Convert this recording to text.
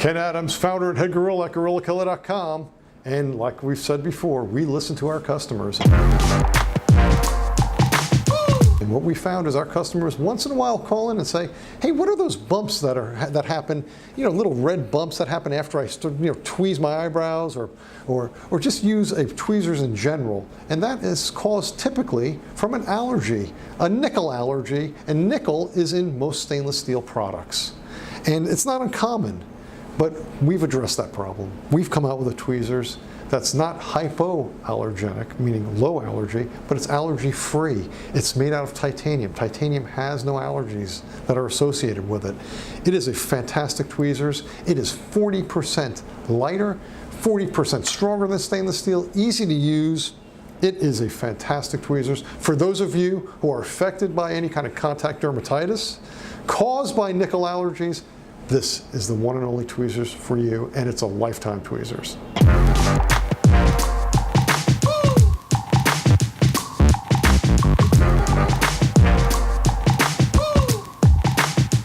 Ken Adams, founder and head gorilla at GorillaKiller.com. And like we've said before, we listen to our customers. And what we found is our customers once in a while call in and say, hey, what are those bumps that happen, little red bumps that happen after I tweeze my eyebrows or just use a tweezers in general. And that is caused typically from an allergy, a nickel allergy, and nickel is in most stainless steel products. And it's not uncommon, but we've addressed that problem. We've come out with a tweezers that's not hypoallergenic, meaning low allergy, but it's allergy-free. It's made out of titanium. Titanium has no allergies that are associated with it. It is a fantastic tweezers. It is 40% lighter, 40% stronger than stainless steel, easy to use. It is a fantastic tweezers. For those of you who are affected by any kind of contact dermatitis caused by nickel allergies, this is the one and only tweezers for you, and it's a lifetime tweezers.